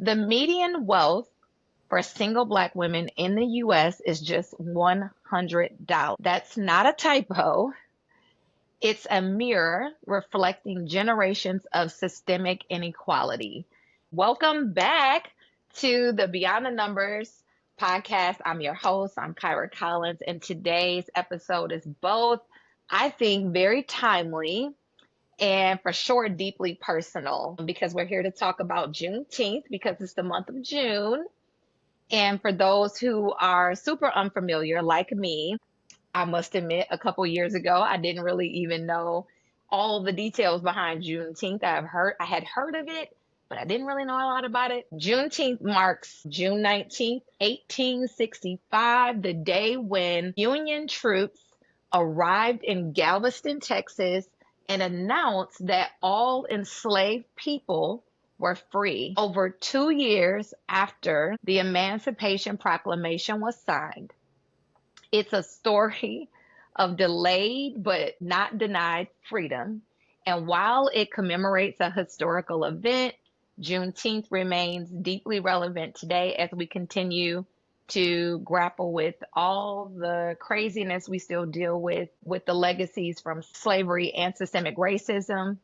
The median wealth for single Black women in the US is just $100. That's not a typo. It's a mirror reflecting generations of systemic inequality. Welcome back to the Beyond the Numbers podcast. I'm your host, I'm Kyra Collins, and today's episode is both, I think, very timely and for sure deeply personal because we're here to talk about Juneteenth because it's the month of June. And for those who are super unfamiliar, like me, I must admit, a couple years ago, I didn't really even know all the details behind Juneteenth. I had heard of it, but I didn't really know a lot about it. Juneteenth marks June 19th, 1865, the day when Union troops arrived in Galveston, Texas, and announced that all enslaved people were free. Over 2 years after the Emancipation Proclamation was signed, it's a story of delayed but not denied freedom. And while it commemorates a historical event, Juneteenth remains deeply relevant today as we continue to grapple with all the craziness we still deal with the legacies from slavery and systemic racism.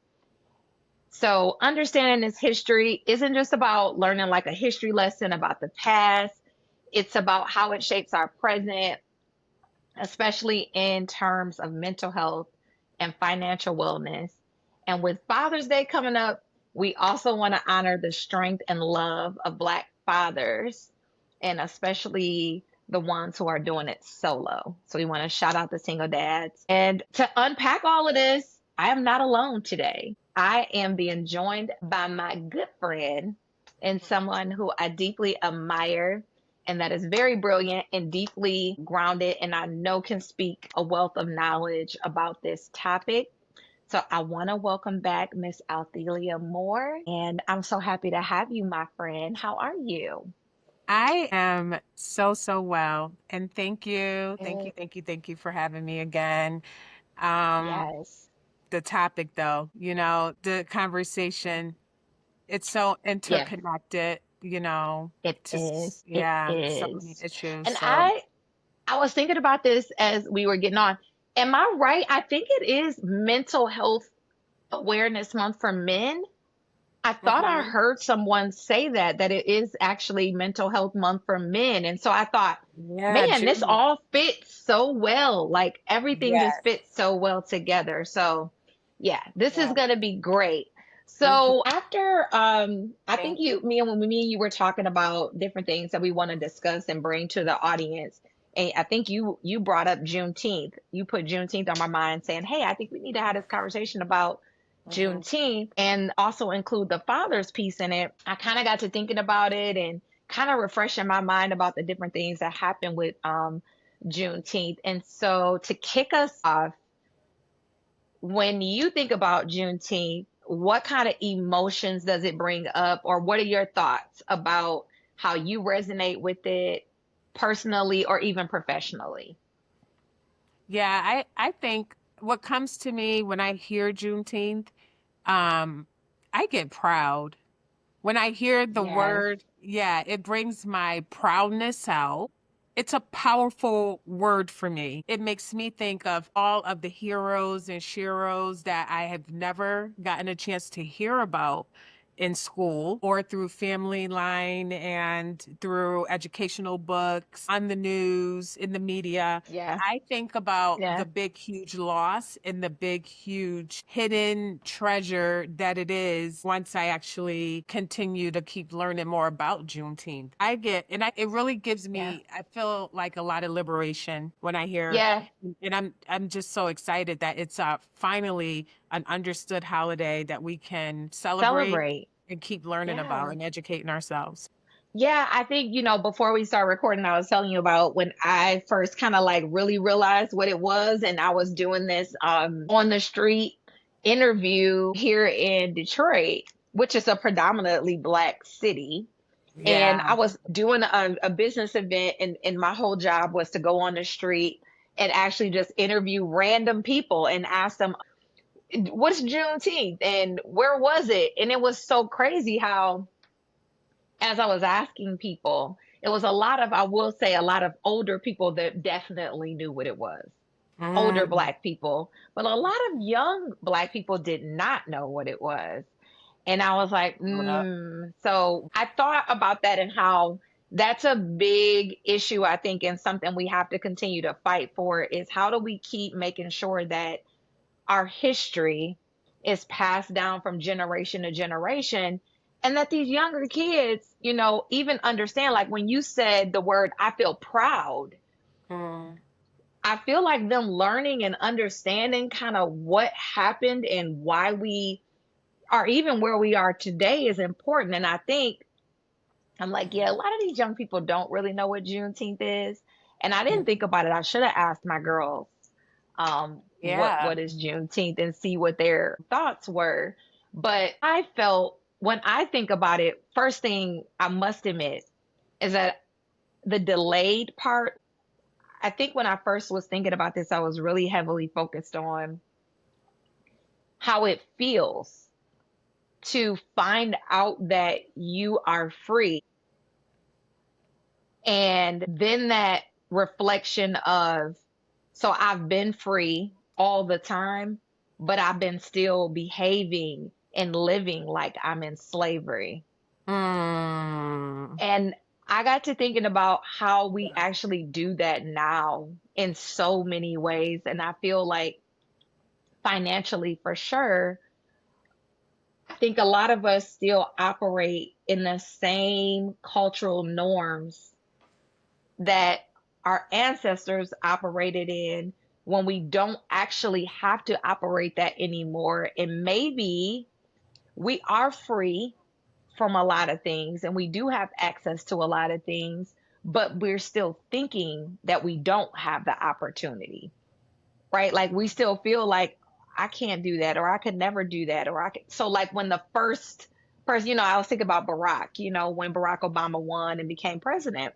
So understanding this history isn't just about learning like a history lesson about the past. It's about how it shapes our present, especially in terms of mental health and financial wellness. And with Father's Day coming up, we also want to honor the strength and love of Black fathers, and especially the ones who are doing it solo. So we want to shout out the single dads. And to unpack all of this, I am not alone today. I am being joined by my good friend and someone who I deeply admire and that is very brilliant and deeply grounded, and I know can speak a wealth of knowledge about this topic. So I want to welcome back Miss Althilia Moore, and I'm so happy to have you, my friend. How are you? I am so well. And Good. thank you for having me again. Um, Yes. the topic though, the conversation, it's so Yeah, interconnected, it just, is. It yeah, so many is. issues. And So I was thinking about this as we were getting on. Am I right? I think it is Mental Health Awareness Month for men. I thought I mhm. heard someone say that it is actually Mental Health Month for men. And so I thought, Yeah, man, this June. all fits so well. Like everything just Yes. fits so well together. So yeah, this is Yeah. gonna be great. Mhm. So after I think Thank me and you were talking about different things that we want to discuss and bring to the audience. And I think you brought up Juneteenth. You put Juneteenth on my mind saying, hey, I think we need to have this conversation about Mhm. Juneteenth and also include the father's piece in it. I kind of got to thinking about it and kind of refreshing my mind about the different things that happened with Juneteenth. And so to kick us off, when you think about Juneteenth, what kind of emotions does it bring up, or what are your thoughts about how you resonate with it personally or even professionally? Yeah, I think what comes to me when I hear Juneteenth, um, I get proud. When I hear the Yes. word, yeah, it brings my proudness out. It's a powerful word for me. It makes me think of all of the heroes and sheroes that I have never gotten a chance to hear about in school or through family line and through educational books, on the news, in the media. Yeah. I think about the Yeah. big, huge loss and the big, huge hidden treasure that it is once I actually continue to keep learning more about Juneteenth. It really gives Yeah. me, I feel like a lot of liberation when I hear, Yeah. and I'm just so excited that it's finally an understood holiday that we can celebrate Celebrate. and keep learning about Yeah. and educating ourselves. Yeah, I think, before we start recording, I was telling you about when I first kind of like really realized what it was. And I was doing this on the street interview here in Detroit, which is a predominantly Black city. And Yeah. I was doing a business event, and my whole job was to go on the street and actually just interview random people and ask them, what's Juneteenth and where was it? And it was so crazy how as I was asking people, it was a lot of, I will say, a lot of older people that definitely knew what it was. Older Mm, Black people, but a lot of young Black people did not know what it was. And I was like, yep. So I thought about that and how that's a big issue, I think, and something we have to continue to fight for is how do we keep making sure that our history is passed down from generation to generation and that these younger kids, even understand, like when you said the word, I feel proud, Mm, I feel like them learning and understanding kind of what happened and why we are even where we are today is important. And I think I'm like, yeah, a lot of these young people don't really know what Juneteenth is. And I didn't think about it. I should have asked my girls yeah. what is Juneteenth and see what their thoughts were. But I felt when I think about it, first thing I must admit is that the delayed part, I think when I first was thinking about this, I was really heavily focused on how it feels to find out that you are free. And then that reflection of, so I've been free all the time, but I've been still behaving and living like I'm in slavery. Mm, And I got to thinking about how we actually do that now in so many ways. And I feel like financially, for sure, I think a lot of us still operate in the same cultural norms that our ancestors operated in when we don't actually have to operate that anymore. And maybe we are free from a lot of things and we do have access to a lot of things, but we're still thinking that we don't have the opportunity, right? Like we still feel like I can't do that or I could never do that or I could. So like when the first person, I was thinking about Barack, when Barack Obama won and became president,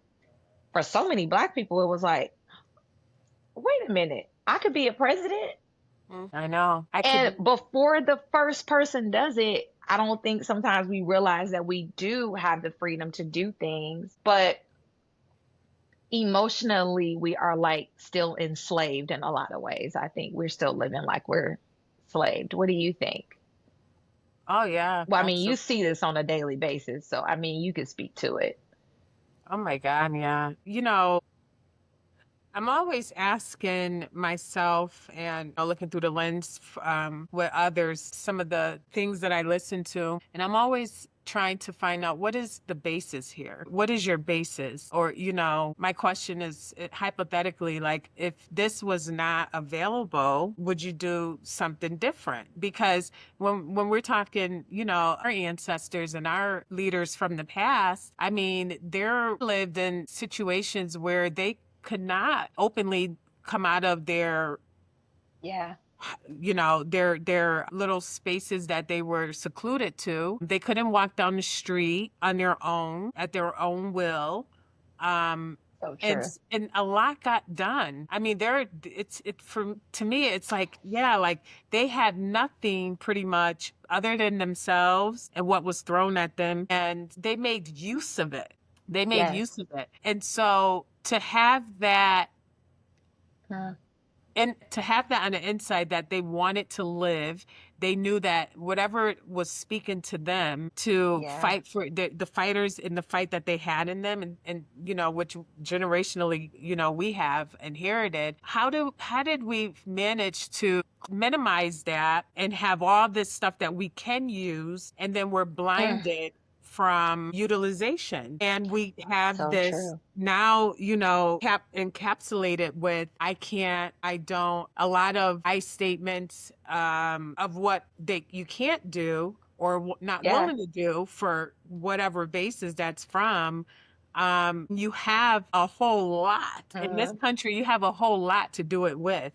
for so many Black people, it was like, wait a minute, I could be a president. I know. I And could. before the first person does it, I don't think sometimes we realize that we do have the freedom to do things, but emotionally, we are like still enslaved in a lot of ways. I think we're still living like we're enslaved. What do you think? Oh yeah, Well, I mean, you absolutely. see this on a daily basis, so I mean, you can speak to it. Oh my God, yeah. I'm always asking myself and looking through the lens with others, some of the things that I listen to, and I'm always trying to find out what is the basis here? What is your basis? Or, my question is hypothetically, like, if this was not available, would you do something different? Because when we're talking, our ancestors and our leaders from the past, I mean, they're lived in situations where they could not openly come out of their Yeah. their little spaces that they were secluded to. They couldn't walk down the street on their own at their own will. um So and true. and a lot got done. I mean, for to me it's like, yeah, like they had nothing pretty much other than themselves and what was thrown at them, and they made use of it. They made Yes. use of it. And so to have that, Uh, and to have that on the inside that they wanted to live, they knew that whatever was speaking to them to yeah. fight for the fighters in the fight that they had in them, and which generationally, we have inherited. How did we manage to minimize that and have all this stuff that we can use, and then we're Mm, blinded from utilization, and we have so this true. now, encapsulated with I can't, I don't, a lot of I statements of what you can't do or not Yeah. willing to do for whatever basis that's from. You have a whole lot in this Uh, country. You have a whole lot to do it with.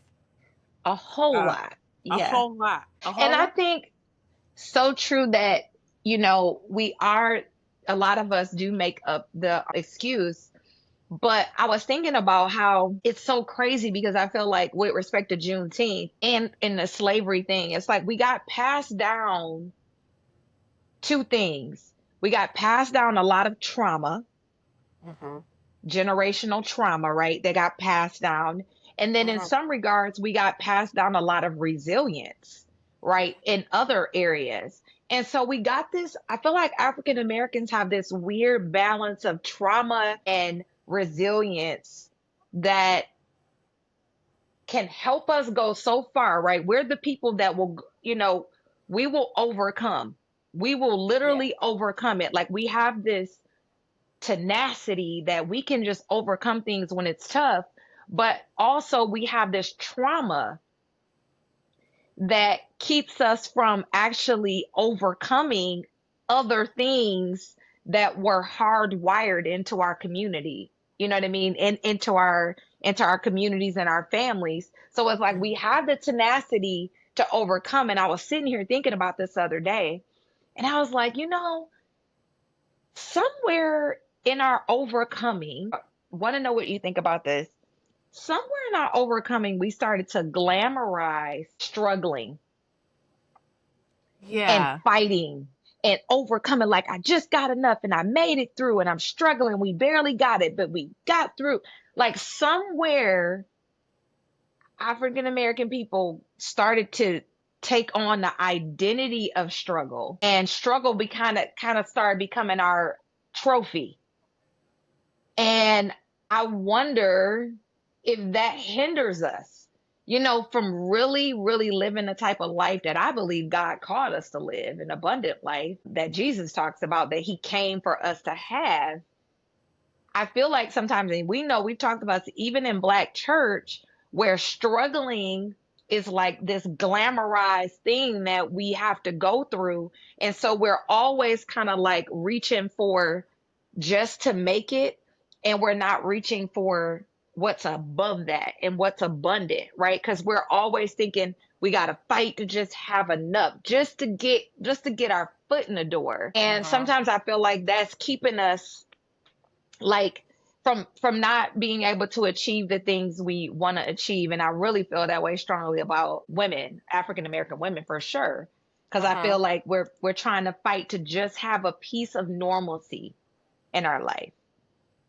a whole uh, lot. a Yeah. whole lot, a And whole I lot. think so true that, we are, a lot of us do make up the excuse. But I was thinking about how it's so crazy because I feel like with respect to Juneteenth and in the slavery thing, it's like we got passed down two things. We got passed down a lot of trauma, Mhm. generational trauma, right? That got passed down. And then in Mhm. some regards, we got passed down a lot of resilience, right? In other areas. And so we got this, I feel like African Americans have this weird balance of trauma and resilience that can help us go so far, right? We're the people that will, we will overcome. We will Yeah. literally overcome it. Like we have this tenacity that we can just overcome things when it's tough. But also, we have this trauma that keeps us from actually overcoming other things that were hardwired into our community. You know what I mean? And into our communities and our families. So it's like we have the tenacity to overcome. And I was sitting here thinking about this other day, and I was like, somewhere in our overcoming, want to know what you think about this. Somewhere in our overcoming, we started to glamorize struggling and Yeah. fighting and overcoming. Like, I just got enough and I made it through and I'm struggling. We barely got it, but we got through. Like, somewhere, African American people started to take on the identity of struggle, and struggle be kind of started becoming our trophy. And I wonder if that hinders us, from really, really living the type of life that I believe God called us to live, an abundant life that Jesus talks about, that he came for us to have. I feel like sometimes, and we know we've talked about this, even in Black church, where struggling is like this glamorized thing that we have to go through. And so we're always kind of like reaching for just to make it, and we're not reaching for what's above that and what's abundant, right? Because we're always thinking we got to fight to just have enough, just to get our foot in the door. And Mhm. sometimes I feel like that's keeping us, like, from not being able to achieve the things we want to achieve. And I really feel that way strongly about women, African American women, for sure, because I Mhm. feel like we're trying to fight to just have a piece of normalcy in our life.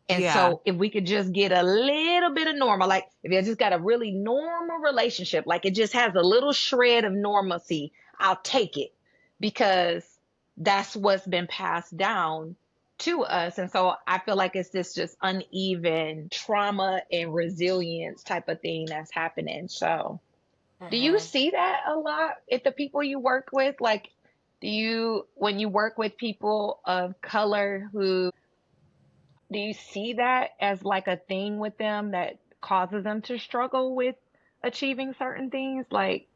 And Yeah. so if we could just get a little bit of normal, like if you just got a really normal relationship, like it just has a little shred of normalcy, I'll take it, because that's what's been passed down to us. And so I feel like it's this just uneven trauma and resilience type of thing that's happening. So do you Mhm. see that a lot at the people you work with? Like, when you work with people of color, do you see that as like a thing with them that causes them to struggle with achieving certain things, like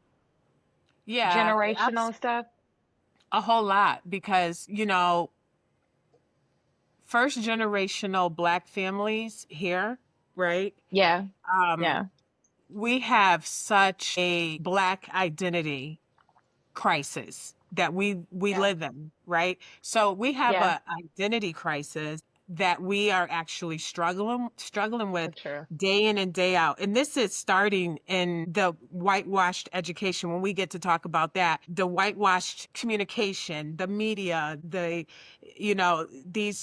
Yeah, generational stuff? a whole lot because, first generational Black families here, right? Yeah, Um, yeah, we have such a Black identity crisis that we yeah, live in, right? So we have yeah, a identity crisis that we are actually struggling so with true. day in and day out. And this is starting in the whitewashed education. When we get to talk about that, the whitewashed communication, the media, these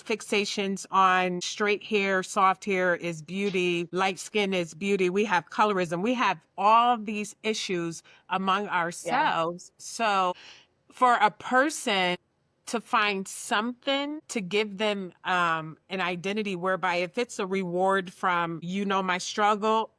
fixations on straight hair, soft hair is beauty, light skin is beauty. We have colorism. We have all these issues among Yeah, ourselves. So for a person to find something to give them an identity whereby if it's a reward from, my struggle,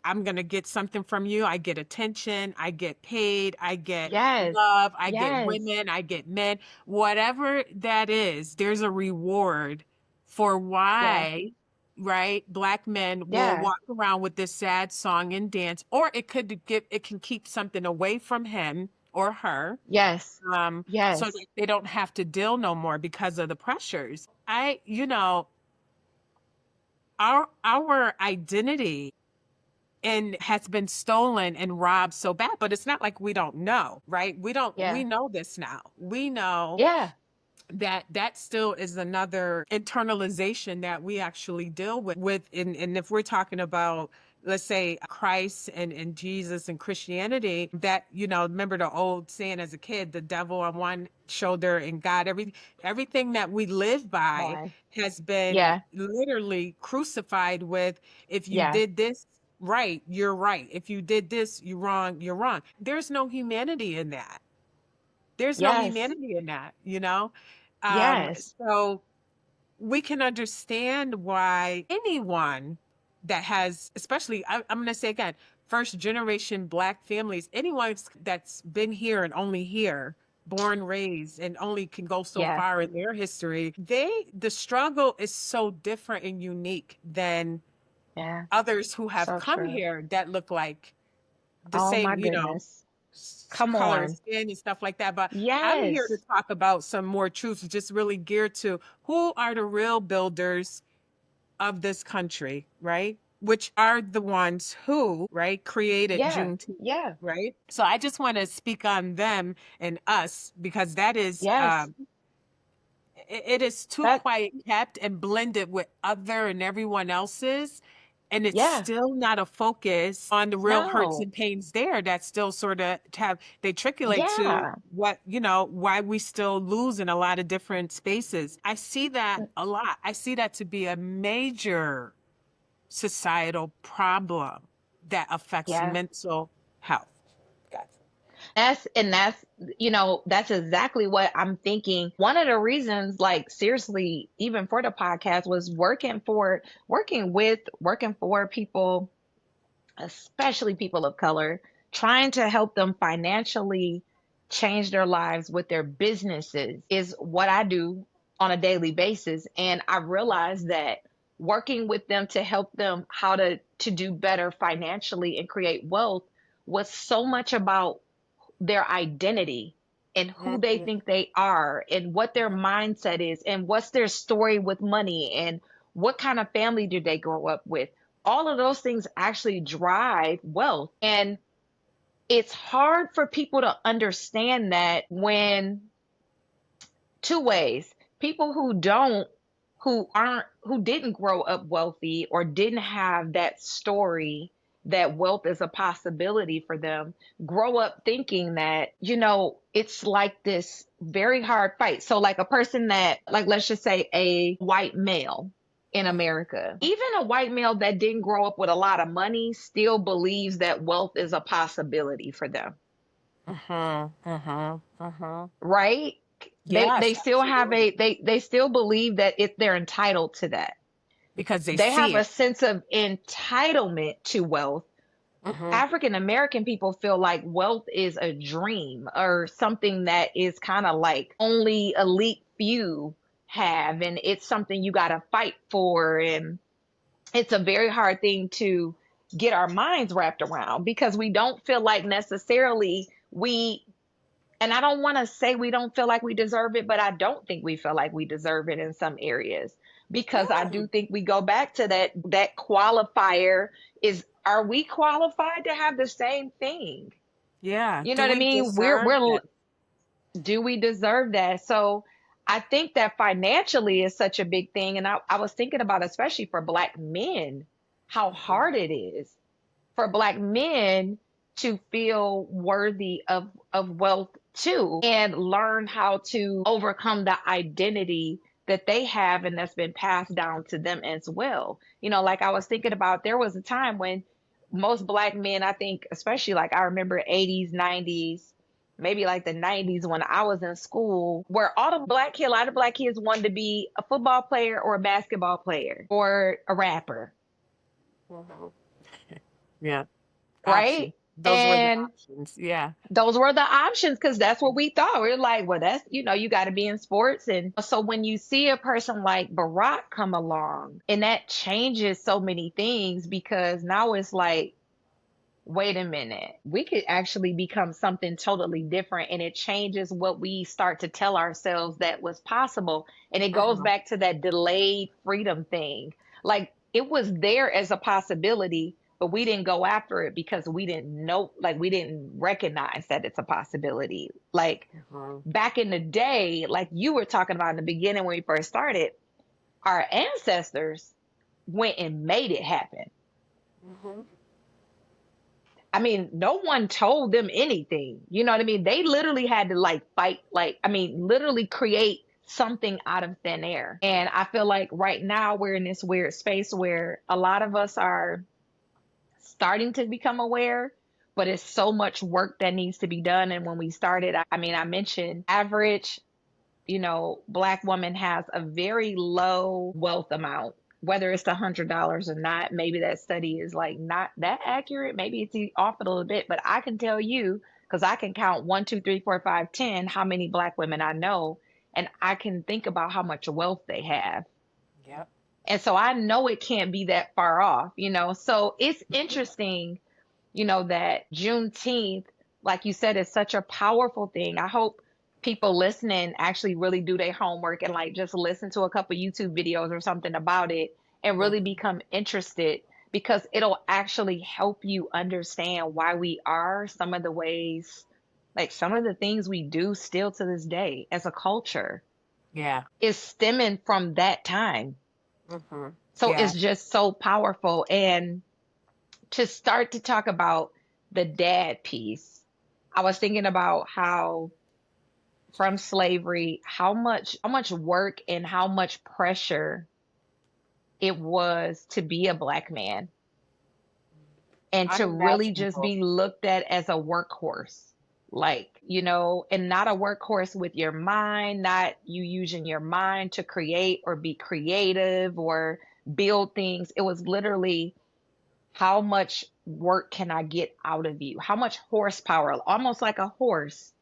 I'm going to get something from you. I get attention, I get paid, I get yes, love, I get yes, women, I get men, whatever that is, there's a reward for yeah, why, right? Black men will yeah, walk around with this sad song and dance, or it can keep something away from him or her, yes, so that yes, they don't have to deal no more because of the pressures. Our identity and has been stolen and robbed so bad, but it's not like we don't know, right? We yeah, know this now. We know yeah, that still is another internalization that we actually deal with and if we're talking about let's say Christ and Jesus and Christianity, that, remember the old saying as a kid, the devil on one shoulder and God, everything that we live Come by on. has been Yeah. literally crucified with, if you Yeah. did this right, you're right. If you did this, you're wrong, you're wrong. There's no humanity in that. There's no Yes. humanity in that. Yes. So we can understand why anyone that has, especially, I'm going to say again, first generation Black families, anyone that's been here and only here, born, raised, and only can go so Yeah. far in their history, the struggle is so different and unique than Yeah. others who have So come true. here that look like the Oh my same, goodness. Come color of on. skin and stuff like that. But I'm here to Yes. talk about some more truths, just really geared to who are the real builders of this country, right? Which are the ones who, right, created Yeah. Juneteenth, Yeah. right? So I just want to speak on them and us, because that is Yes. it is too That, quiet kept and blended with other and everyone else's, and it's yeah. still not a focus on the real hurts No. and pains there that still sort of have, they triculate to Yeah. what, why we still lose in a lot of different spaces. I see that a lot. I see that to be a major societal problem that affects Yeah. mental health. Gotcha. That's, that's exactly what I'm thinking. One of the reasons, like, seriously, even for the podcast, was working for people, especially people of color, trying to help them financially change their lives with their businesses is what I do on a daily basis. And I realized that working with them to help them how to do better financially and create wealth was so much about their identity and who they Mhm. think they are and what their mindset is and what's their story with money and what kind of family did they grow up with. All of those things actually drive wealth. And it's hard for people to understand that when two ways. People who didn't grow up wealthy or didn't have that story that wealth is a possibility for them grow up thinking that, it's like this very hard fight. So like a person that, like, let's just say a white male in America, even a white male that didn't grow up with a lot of money still believes that wealth is a possibility for them, Mhm. Mhm. Mhm. right? They Yes, still have absolutely. they still believe that if they're entitled to that. Because they They see have a it. sense of entitlement to wealth. Mhm. African American people feel like wealth is a dream or something that is kind of like only elite few have, and it's something you got to fight for, and it's a very hard thing to get our minds wrapped around because we don't feel like necessarily we, and I don't want to say we don't feel like we deserve it, but I don't think we feel like we deserve it in some areas because I Yeah. do think we go back to that qualifier is, are we qualified to have the same thing? Yeah. You know Do what I we mean? deserve it? Do we deserve that? So I think that financially is such a big thing. And I was thinking about, especially for Black men, how Mhm. hard it is for Black men to feel worthy of wealth too and learn how to overcome the identity that they have and that's been passed down to them as well. Like I was thinking about, there was a time when most Black men, I think, especially like I remember 80s, 90s, maybe like the 90s when I was in school, where a lot of Black kids wanted to be a football player or a basketball player or a rapper, Mhm. Yeah. right? Options. Those were the And options. Yeah. those were the options because that's what we thought. We are like, well, that's, you got to be in sports. And so when you see a person like Barack come along, and that changes so many things because now it's like, wait a minute, we could actually become something totally different. And it changes what we start to tell ourselves that was possible. And it goes Mhm. back to that delayed freedom thing. Like it was there as a possibility, but we didn't go after it because we didn't know, like we didn't recognize that it's a possibility. Like Mhm. back in the day, like you were talking about in the beginning when we first started, our ancestors went and made it happen. Mhm. I mean, no one told them anything. You know what I mean? They literally had to like fight, like, I mean, literally create something out of thin air. And I feel like right now we're in this weird space where a lot of us are starting to become aware, but it's so much work that needs to be done. And when we started, I mean, I mentioned average, Black woman has a very low wealth amount, whether it's $100 or not. Maybe that study is like not that accurate. Maybe it's off a little bit, but I can tell you, because I can count 1, 2, 3, 4, 5, 10, how many Black women I know, and I can think about how much wealth they have. Yep. And so I know it can't be that far off. So it's interesting, that Juneteenth, like you said, is such a powerful thing. I hope people listening actually really do their homework and like just listen to a couple YouTube videos or something about it and really Mhm. become interested, because it'll actually help you understand why we are some of the ways, like some of the things we do still to this day as a culture Yeah. is stemming from that time. Hmm. So Yeah. it's just so powerful. And to start to talk about the dad piece, I was thinking about how from slavery, how much work and how much pressure it was to be a Black man and to really just Unimaginable. be looked at as a workhorse. Like, and not a workhorse with your mind, not you using your mind to create or be creative or build things. It was literally, how much work can I get out of you? How much horsepower? Almost like a horse.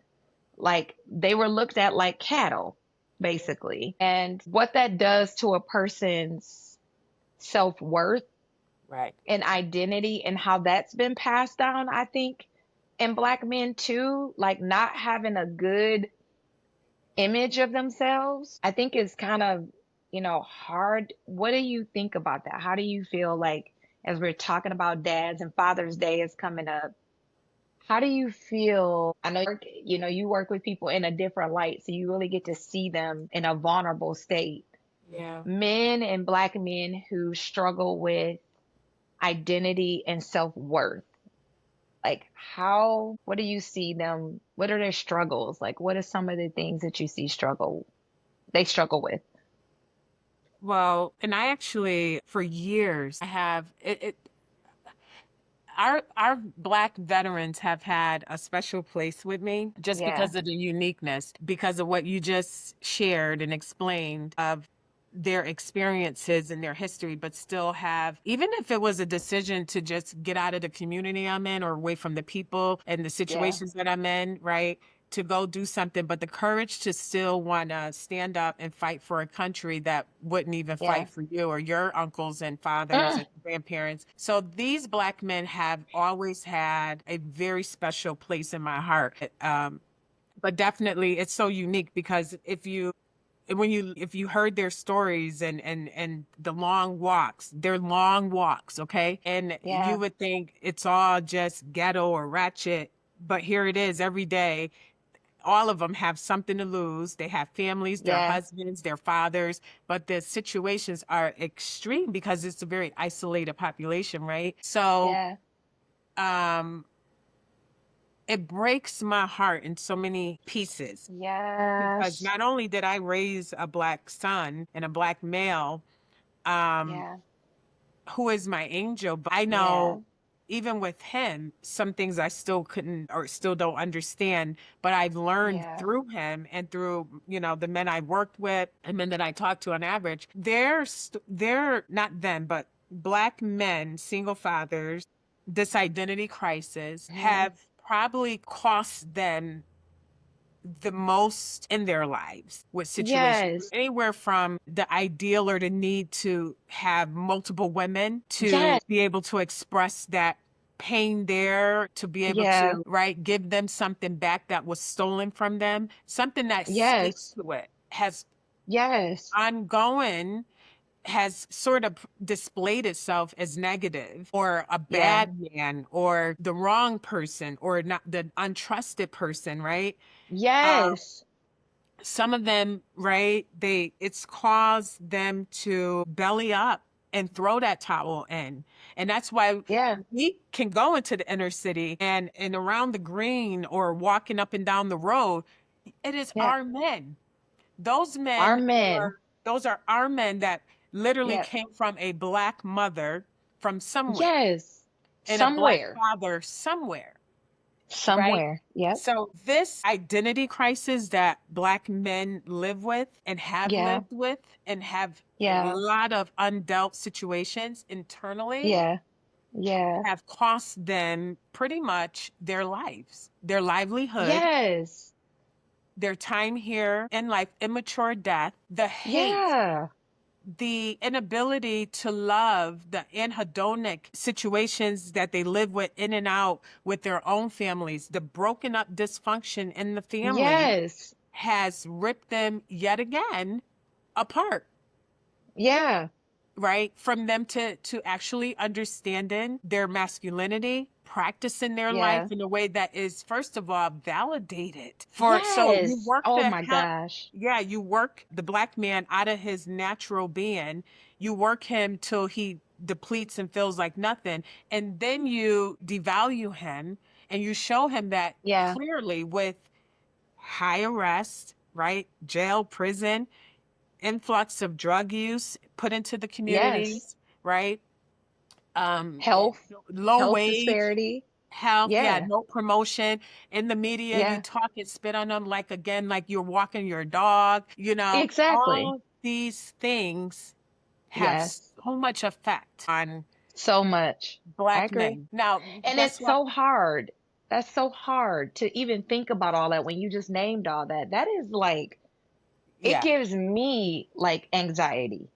Like they were looked at like cattle, basically. And what that does to a person's self worth Right. and identity and how that's been passed down, I think, in Black men too, like not having a good image of themselves, I think is kind of, hard. What do you think about that? How do you feel like, as we're talking about dads and Father's Day is coming up, how do you feel? I know you work with people in a different light, so you really get to see them in a vulnerable state. Yeah. Men and Black men who struggle with identity and self-worth. Like what do you see them? What are their struggles? Like what are some of the things that you see they struggle with? Well, and I actually, for years, I have our Black veterans have had a special place with me just Yeah, because of the uniqueness, because of what you just shared and explained of their experiences and their history, but still have, even if it was a decision to just get out of the community I'm in or away from the people and the yeah, situations that I'm in, right? To go do something, but the courage to still want to stand up and fight for a country that wouldn't even yeah. fight for you or your uncles and fathers Mm, and grandparents. So these Black men have always had a very special place in my heart. But definitely it's so unique because if you heard their stories and the long walks, they're long walks, okay? And you yeah, would think it's all just ghetto or ratchet, but here it is every day. All of them have something to lose. They have families, their yeah, husbands, their fathers, but the situations are extreme because it's a very isolated population, right? So yeah. um it breaks my heart in so many pieces because Yes. not only did I raise a Black son and a Black male, um, Yeah, who is my angel, but I yeah, know even with him, some things I still couldn't or still don't understand, but I've learned yeah, through him and through, the men I worked with and men that I talked to on average, they're not them, but Black men, single fathers, this identity crisis mhm, have probably cost them the most in their lives with situations yes, anywhere from the ideal or the need to have multiple women to yes, be able to express that pain there, to be able yeah, to right give them something back that was stolen from them, something that speaks yes, to it has yes, ongoing, has sort of displayed itself as negative or a yeah, bad man or the wrong person or not the untrusted person, right? um, yes, some of them, right, it's caused them to belly up and throw that towel in. And that's why Yeah. we can go into the inner city and around the green or walking up and down the road. It is Yeah. our men. Those Our men men. were, those are our men that literally Yeah. came from a black mother from somewhere Yes. and a black Somewhere. father somewhere, right? Somewhere. Yep. So this identity crisis that black men live with and have Yeah. lived with and have a Yeah. lot of undealt situations internally Yeah. Yeah. have cost them pretty much their lives, their livelihood, Yes. their time here in life, immature death, the hate, Yeah. the inability to love, the anhedonic situations that they live with in and out with their own families, the broken up dysfunction in the family Yes. has ripped them yet again apart. Yeah. Right, from them to actually understanding their masculinity, practicing their life Yeah. in a way that is first of all validated for, so you Yes. work Oh the my hell, gosh. yeah, you work the black man out of his natural being, you work him till he depletes and feels like nothing, and then you devalue him and you show him that Yeah. clearly with high arrest, right, jail, prison, influx of drug use put into the Yes. communities, right? Eh, Health. low Health wage, disparity. health, yeah, Yeah. no promotion. In the media, you Yeah. talk and spit on them like again, like you're walking your dog, Exactly. all these things have Yes. so much effect on So much. I black agree. men. Now, And guess it's what? so hard. That's so hard to even think about all that when you just named all that. That is like, it Yeah, gives me like anxiety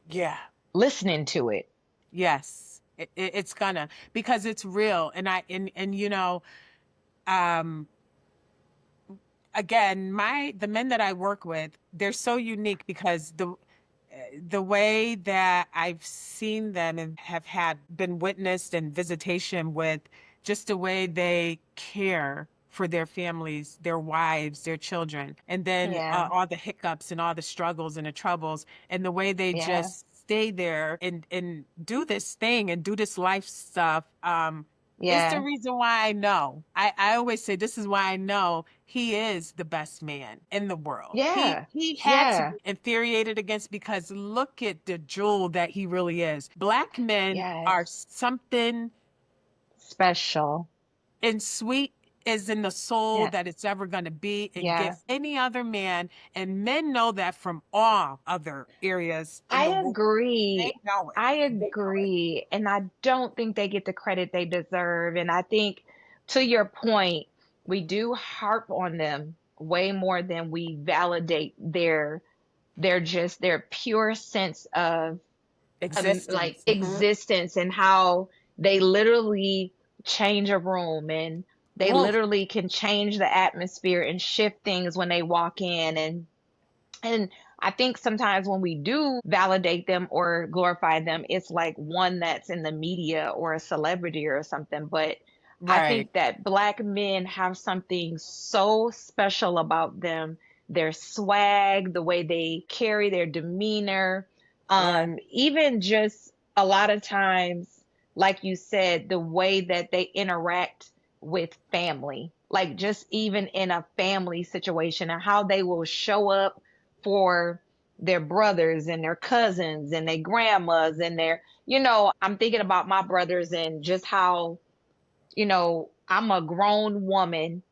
yeah, listening to it. yes. It's gonna, because it's real. And um again, the men that I work with, they're so unique because the way that I've seen them and have had been witnessed and visitation with, just the way they care for their families, their wives, their children, and then Yeah. all the hiccups and all the struggles and the troubles, and the way they Yeah. just stay there and do this thing and do this life stuff. Is the Yeah. reason why I know. I always say this is why I know he is the best man in the world. He Yeah. he had to Yeah. be infuriated against, because look at the jewel that he really is. Black men are Yes. something, Special. and sweet is in the soul Yeah. that it's ever going to be and Yeah. give any other man. And men know that from all other areas in the I world. They agree. know it. I They know it. agree. And I don't think they get the credit they deserve. And I think, to your point, we do harp on them way more than we validate their pure sense of like Existence. existence, and how they literally change a room, and they Oh, literally can change the atmosphere and shift things when they walk in. And I think sometimes when we do validate them or glorify them, it's like one that's in the media or a celebrity or something. But I right, think that black men have something so special about them. Their swag, the way they carry their demeanor, right, even just a lot of times, like you said, the way that they interact with family, like just even in a family situation, and how they will show up for their brothers and their cousins and their grandmas and I'm thinking about my brothers and just how, I'm a grown woman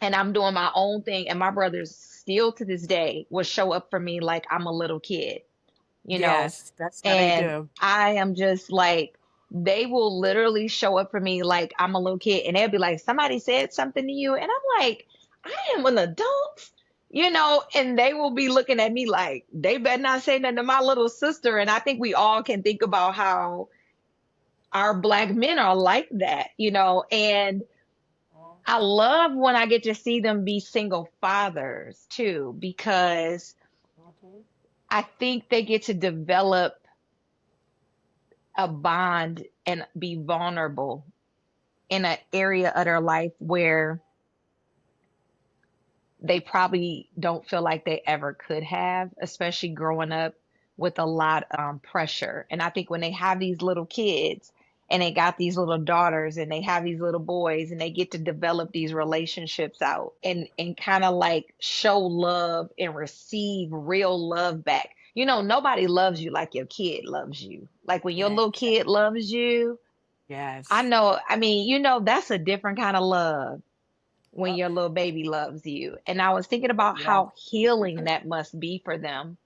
and I'm doing my own thing, and my brothers still to this day will show up for me like I'm a little kid, you know, yes, that's how they and do. I am just like, they will literally show up for me like I'm a little kid, and they'll be like, somebody said something to you, and I'm like, I am an adult, and they will be looking at me like they better not say nothing to my little sister. And I think we all can think about how our black men are like that, and I love when I get to see them be single fathers too, because Mhm. I think they get to develop a bond and be vulnerable in an area of their life where they probably don't feel like they ever could have, especially growing up with a lot of pressure. And I think when they have these little kids and they got these little daughters and they have these little boys and they get to develop these relationships out and kind of like show love and receive real love back. You know, nobody loves you like your kid loves you. Like when your Yeah. little kid loves you, I Yes. know, I mean, you know, that's a different kind of love when Yep. your little baby loves you. And I was thinking about Yes. how healing that must be for them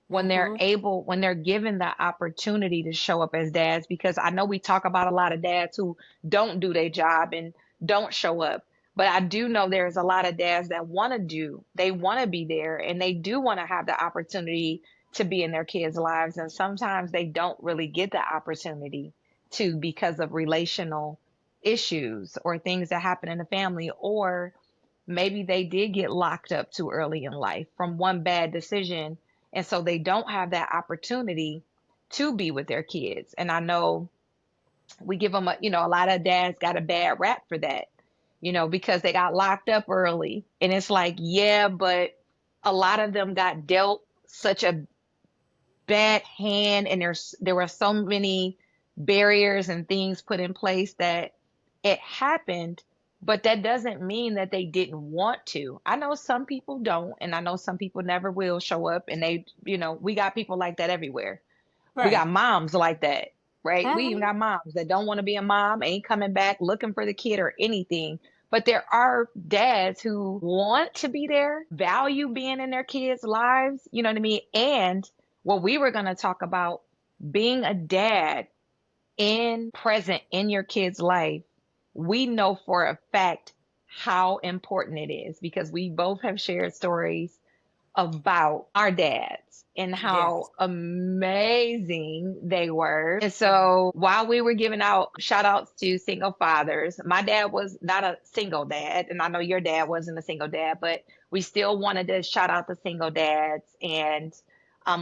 when they're Mm-hmm. able, when they're given the opportunity to show up as dads, because I know we talk about a lot of dads who don't do their job and don't show up. But I do know there's a lot of dads that want to they want to be there and they do want to have the opportunity to be in their kids' lives. And sometimes they don't really get the opportunity to because of relational issues or things that happen in the family, or maybe they did get locked up too early in life from one bad decision, and so they don't have that opportunity to be with their kids. And I know we give them a lot of dads got a bad rap for that, because they got locked up early. And it's like, yeah, but a lot of them got dealt such a bad hand, and there were so many barriers and things put in place that it happened. But that doesn't mean that they didn't want to. I know some people don't, and I know some people never will show up, and we got people like that everywhere. We Right. got moms like that, right? We even Mm-hmm. got moms that don't want to be a mom, ain't coming back looking for the kid or anything. But there are dads who want to be there, value being in their kids' lives, you know what I mean? And what we were going to talk about, being a dad in present in your kid's life, we know for a fact how important it is because we both have shared stories about our dads and how Yes. amazing they were. And Mhm. so while we were giving out shout outs to single fathers, my dad was not a single dad. And I know your dad wasn't a single dad, but we still wanted to shout out the single dads and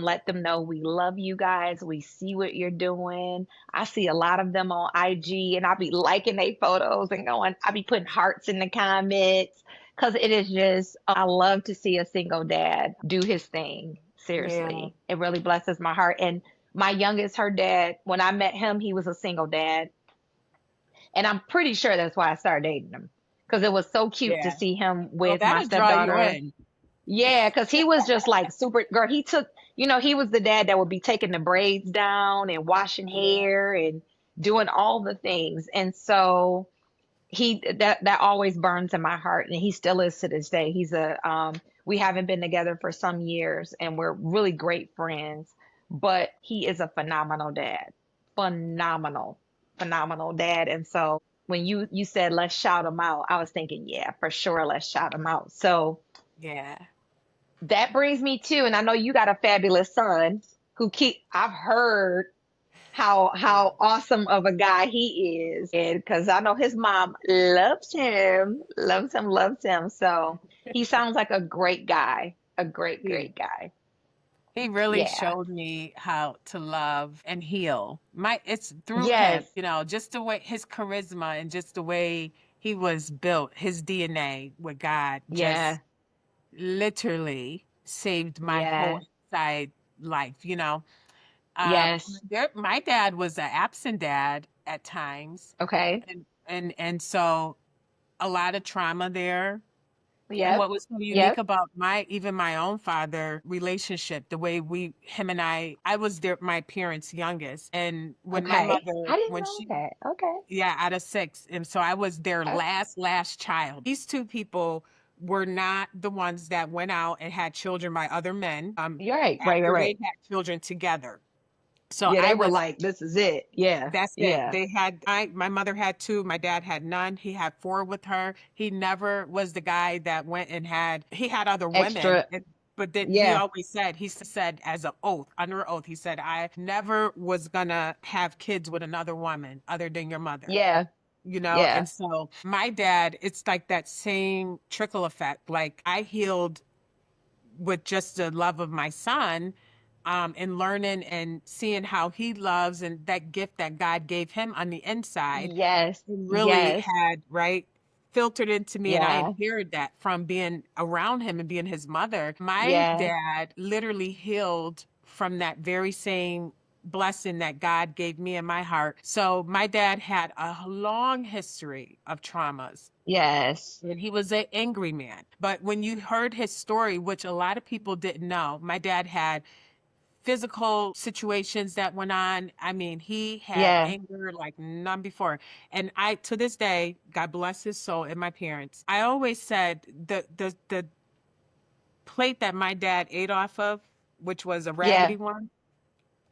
let them know we love you guys. We see what you're doing. I see a lot of them on IG and I'll be liking their photos and I'll be putting hearts in the comments because it is just, I love to see a single dad do his thing. Yeah. Seriously. It really blesses my heart. And my youngest, her dad, when I met him, he was a single dad. And I'm pretty sure that's why I started dating him because it was so cute to Yeah. see him Well, with my that'll draw you stepdaughter. in. Yeah, because he was just like super girl. He was the dad that would be taking the braids down and washing Yeah. hair and doing all the things. And so that always burns in my heart, and he still is to this day. We haven't been together for some years and we're really great friends, but he is a phenomenal dad. Phenomenal, phenomenal dad. And so when you said let's shout him out, I was thinking, yeah, for sure, let's shout him out. So Yeah. that brings me to, and I know you got a fabulous son I've heard how awesome of a guy he is, and because I know his mom loves him. So he sounds like a great guy, a He great guy. he really Yeah. showed me how to love and heal. It's through him, Yes. just the way his charisma and just the way he was built, his DNA with God Yeah. just literally saved my whole Yeah. inside life, Yes. my dad was an absent dad at times, Okay. and so a lot of trauma there. And Yep. what was so unique Yep. about my own father relationship, the way him and I was my parents' youngest. And Okay. I didn't when know she, that. Okay. yeah, out of six. And so I was their Okay. last child. These two people were not the ones that went out and had children by other men, You're right. Right. Right. after they Right. had children together. So Yeah. I They were was like, this is it. Yeah. That's it. Yeah. My mother had two, my dad had none. He had four with her. He never was the guy that went and he had other women. Extra. But then he Yeah. always said, he said as an oath, under oath, he said, I never was gonna have kids with another woman other than your mother. Yeah. And Yeah. so my dad, it's like that same trickle effect. Like I healed with just the love of my son, and learning and seeing how he loves and that gift that God gave him on the inside Yes. really Yes. had, right, filtered into me. And I Yeah. inherited that from being around him and being his mother. My Yeah. dad literally healed from that very same blessing that God gave me in my heart. So my dad had a long history of traumas. Yes. And he was an angry man. But when you heard his story, which a lot of people didn't know, my dad had physical situations that went on. I mean, he had Yeah. anger like none before. And I, to this day, God bless his soul and my parents, I always said the plate that my dad ate off of, which was a Yeah. raggedy one,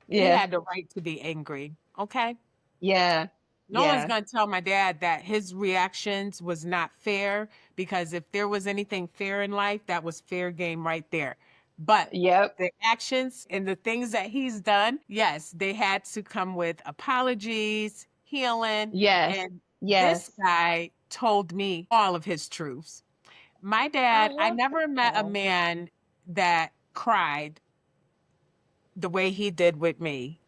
he Yeah. had the right to be angry. Okay. Yeah. No one's Yeah. going to tell my dad that his reactions was not fair, because if there was anything fair in life, that was fair game right there. But Yep. the actions and the things that he's done, yes, they had to come with apologies, healing. Yes. And this Yes. guy told me all of his truths. My I dad, I love never met a that. man that cried the way he did with me.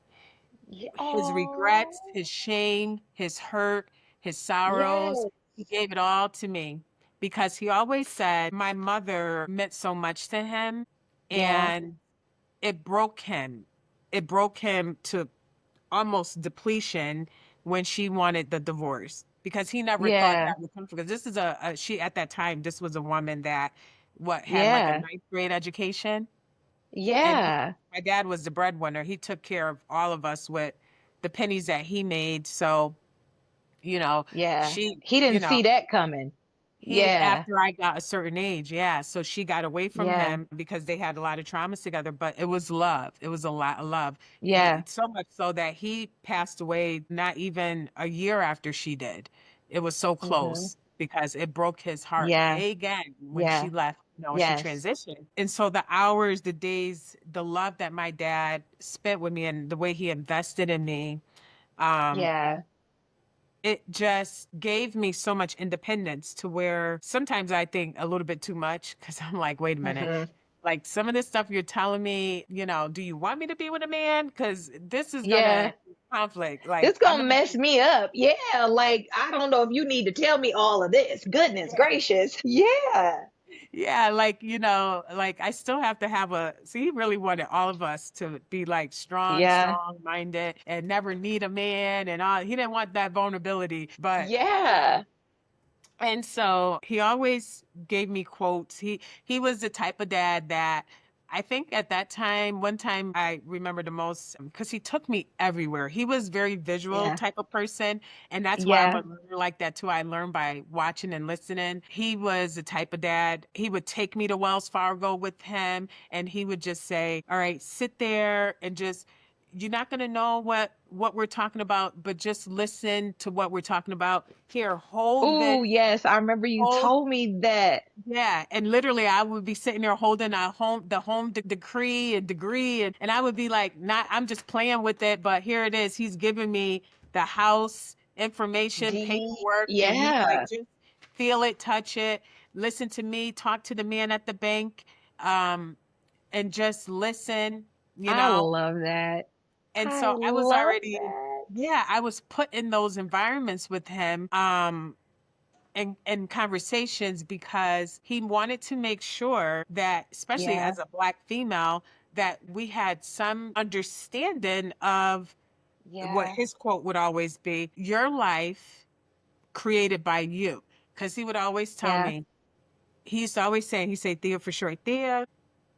Yeah. His regrets, Oh, his shame, his hurt, his sorrows. yes. He gave it all to me because he always said my mother meant so much to him, Yeah. and it broke him. It broke him to almost depletion when she wanted the divorce, because he never thought Yeah. that would come, because this is a she at that time, this was a woman that what had like a Yeah. ninth grade education, and Yeah. my dad was the breadwinner. He took care of all of us with the pennies that he made. So, you know, Yeah. she, He you didn't know, see that coming. he, Yeah. after I got a certain age, yeah. So she got away from Yeah. him because they had a lot of traumas together, but it was love. It was a lot of love. Yeah. So much so that he passed away not even a year after she did. It was so Mm-hmm. close because it broke his heart Yeah. again when she Yeah. left, when she Yes. transitioned. And so the hours, the days, the love that my dad spent with me and the way he invested in me, um, Yeah. it just gave me so much independence to where sometimes I think a little bit too much, because I'm like, wait a minute. Mm-hmm. Like some of this stuff you're telling me, do you want me to be with a man? Because this is Yeah. gonna conflict. Like This I'm gonna gonna mess be, me up. Yeah. Like, I don't know if you need to tell me all of this. Goodness yeah, gracious. Yeah. yeah, like like I still have to have a. See, he really wanted all of us to be like Yeah. strong minded and never need a man and all. He didn't want that vulnerability, but Yeah. and so he always gave me quotes. He was the type of dad that I think at that time, one time I remember the most because he took me everywhere. He was very visual Yeah. type of person, and that's why I'm a Yeah. learner like that too. I learned by watching and listening. He was the type of dad. He would take me to Wells Fargo with him, and he would just say, "All right, sit there and just." You're not going to know what we're talking about, but just listen to what we're talking about. Here, hold this, Oh, yes. I remember you hold. told me that. Yeah, and literally I would be sitting there holding the home decree and degree, and I would be like, not, I'm just playing with it, but here it is. He's giving me the house information, paperwork, and he's like, Yeah. just feel it, touch it, listen to me, talk to the man at the bank, um, and just listen, you I know. love that. And I so I was love already, that. yeah, I was put in those environments with him. And conversations because he wanted to make sure that, especially Yeah. as a Black female, that we had some understanding of what Yeah. his quote would always be, your life created by you. Because he would always tell Yeah. me, he used to always say, he said, Thea for short, Thea,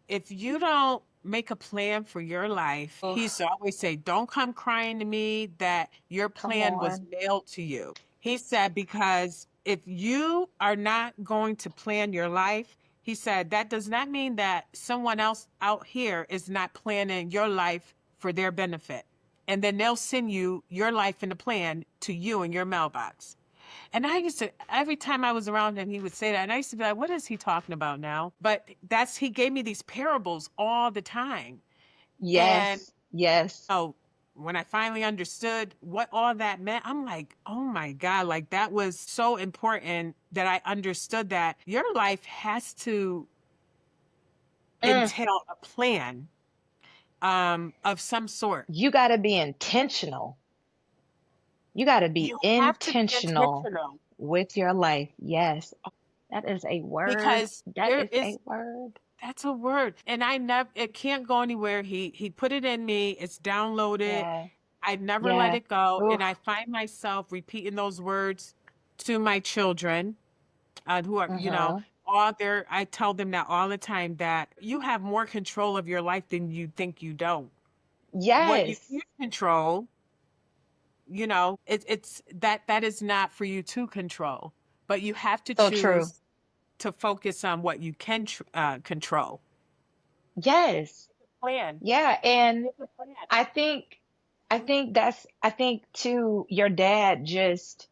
if you don't make a plan for your life, he used Oh, to always say, don't come crying to me that your come plan was on. mailed to you. He said, because if you are not going to plan your life, he said, that does not mean that someone else out here is not planning your life for their benefit. And then they'll send you your life and the plan to you in your mailbox. And I used to, every time I was around him, he would say that. And I used to be like, what is he talking about now? But he gave me these parables all the time. And Yes. Yes. oh, when I finally understood what all that meant, I'm like, oh my God, like that was so important that I understood that your life has to Mm. entail a plan of some sort. You got to be intentional. You got to be You have to be intentional intentional with your life. Yes. That is a word. because That there is is a word. That's a word. And I never, it can't go anywhere. He put it in me. It's downloaded. Yeah. I never let Yeah. it go. Oof. And I find myself repeating those words to my children, who are, Mm-hmm. all there. I tell them that all the time, that you have more control of your life than you think you don't. What you Yes. can't control, it's that is not for you to control, but you have to So true. choose to focus on what you can control. Yes. Plan. Yeah. And Make a plan. I think, I think too, your dad just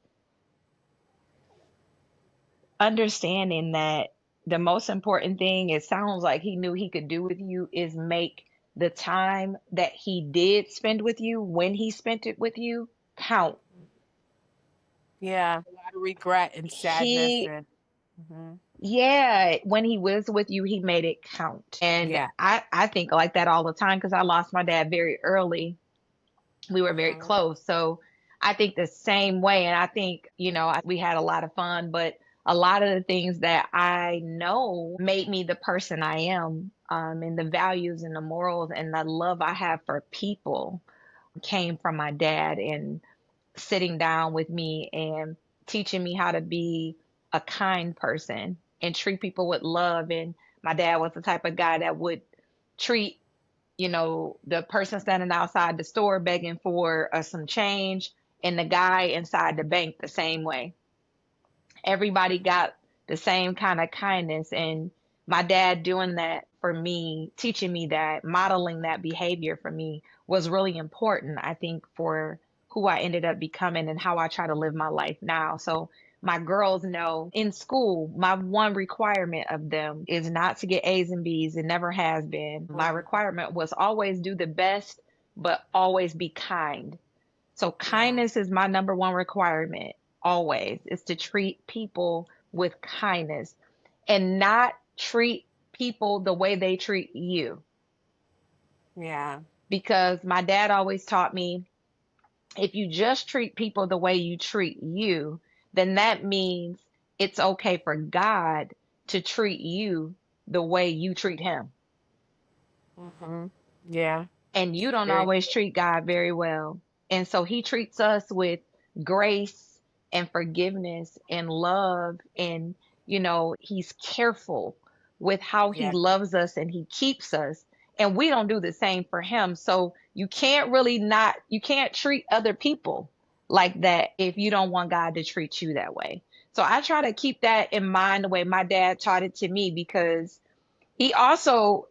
understanding that the most important thing, it sounds like he knew he could do with you, is make the time that he did spend with you, when he spent it with you, count. Yeah, a lot of regret and sadness He, and mhm. yeah, when he was with you, he made it count. And Yeah. I think like that all the time because I lost my dad very early. We were very Mhm. close. So I think the same way. And I think, we had a lot of fun, but a lot of the things that I know made me the person I am, and the values and the morals and the love I have for people came from my dad and sitting down with me and teaching me how to be a kind person and treat people with love. And my dad was the type of guy that would treat, the person standing outside the store begging for some change and the guy inside the bank the same way. Everybody got the same kind of kindness. And my dad doing that for me, teaching me that, modeling that behavior for me was really important, I think, for who I ended up becoming and how I try to live my life now. So my girls know in school, my one requirement of them is not to get A's and B's. It never has been. My Mhm. requirement was always do the best, but always be kind. So Yeah. kindness is my number one requirement always, is to treat people with kindness and not treat people the way they treat you. Yeah. Because my dad always taught me, if you just treat people the way you treat you, then that means it's okay for God to treat you the way you treat him. Mhm. Yeah. And you don't Very always treat God very well. And so he treats us with grace and forgiveness and love. And, he's careful with how he yeah. loves us and he keeps us. And we don't do the same for him. So you can't treat other people like that if you don't want God to treat you that way. So I try to keep that in mind the way my dad taught it to me because he also,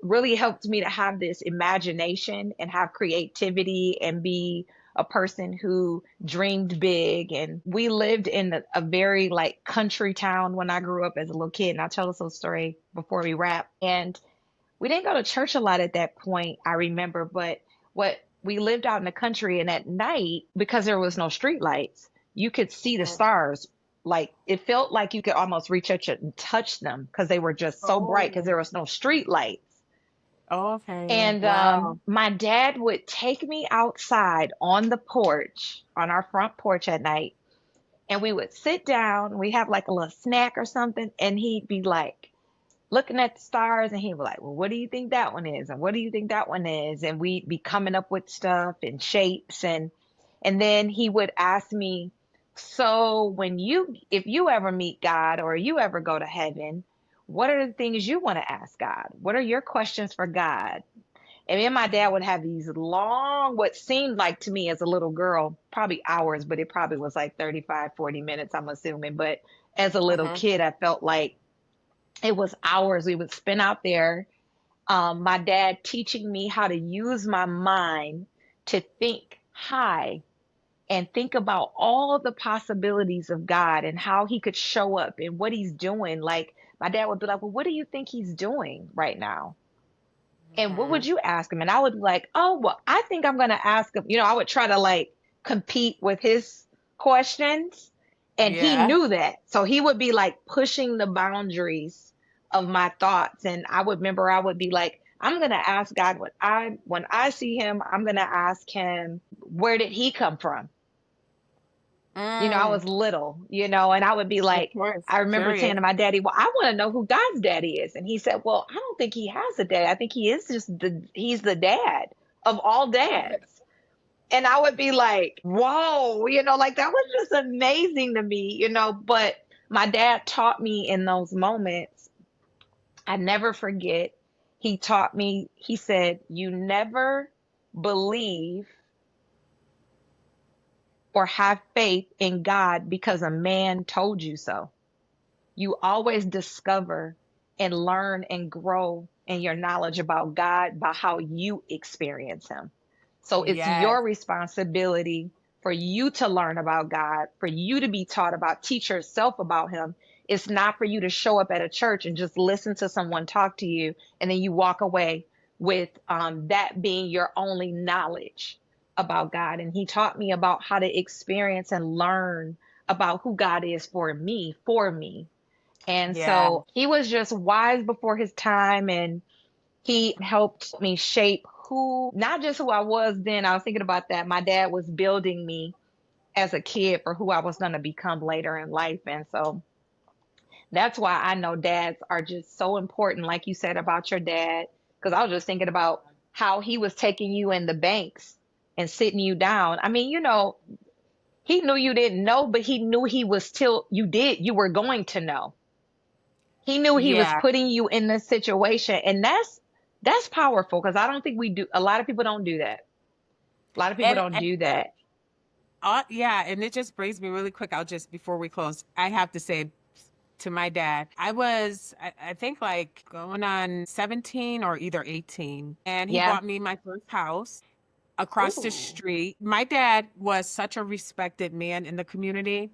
really helped me to have this imagination and have creativity and be a person who dreamed big. And we lived in a very like country town when I grew up as a little kid. And I'll tell us a story before we wrap. And we didn't go to church a lot at that point, I remember, but what we lived out in the country, and at night, because there was no street lights, you could see the Mhm. stars. Like it felt like you could almost reach out and touch them because they were just so bright because there Oh. was no street lights. Okay. And Wow. my dad would take me outside on the porch, on our front porch at night, and we would sit down. We have like a little snack or something, and he'd be like, looking at the stars, and he'd be like, well, what do you think that one is? And what do you think that one is? And we'd be coming up with stuff and shapes. And then he would ask me, so if you ever meet God or you ever go to heaven, what are the things you want to ask God? What are your questions for God? And me and my dad would have these long, what seemed like to me as a little girl, probably hours, but it probably was like 35, 40 minutes, I'm assuming. But as a little Mhm. kid, I felt like it was hours we would spend out there. My dad teaching me how to use my mind to think high and think about all the possibilities of God and how he could show up and what he's doing. Like my dad would be like, well, what do you think he's doing right now? And what would Mhm. you ask him? And I would be like, oh, well, I think I'm going to ask him. I would try to like compete with his questions. And he Yeah. knew that. So he would be like pushing the boundaries of my thoughts. And I would remember I would be like, I'm going to ask God when I see him, I'm going to ask him, where did he come from? I Mm, was little, and I would be of like, course. I remember saying Period. to my daddy, well, I want to know who God's daddy is. And he said, well, I don't think he has a dad. I think he's the dad of all dads. And I would be like, whoa, like that was just amazing to me, but my dad taught me in those moments. I never forget. He taught me, he said, you never believe or have faith in God because a man told you so. You always discover and learn and grow in your knowledge about God by how you experience Him. So it's Yes. your responsibility for you to learn about God, for you to be taught about, teach yourself about Him. It's not for you to show up at a church and just listen to someone talk to you and then you walk away with that being your only knowledge about God. And He taught me about how to experience and learn about who God is for me, for me. And Yeah. so he was just wise before his time, and he helped me shape not just who I was then. I was thinking about that. My dad was building me as a kid for who I was going to become later in life. And so that's why I know dads are just so important, like you said about your dad, because I was just thinking about how he was taking you in the banks and sitting you down. I mean, he knew you didn't know, but he knew he was till you were going to know. He knew he was Yeah. putting you in this situation, and that's powerful because I don't think we do. A lot of people don't do that. A lot of people don't And do that. yeah, and it just brings me really quick. I'll just before we close, I have to say to my dad, I think like going on 17 or either 18, and he Yeah. bought me my first house across the Ooh. street. My dad was such a respected man in the community.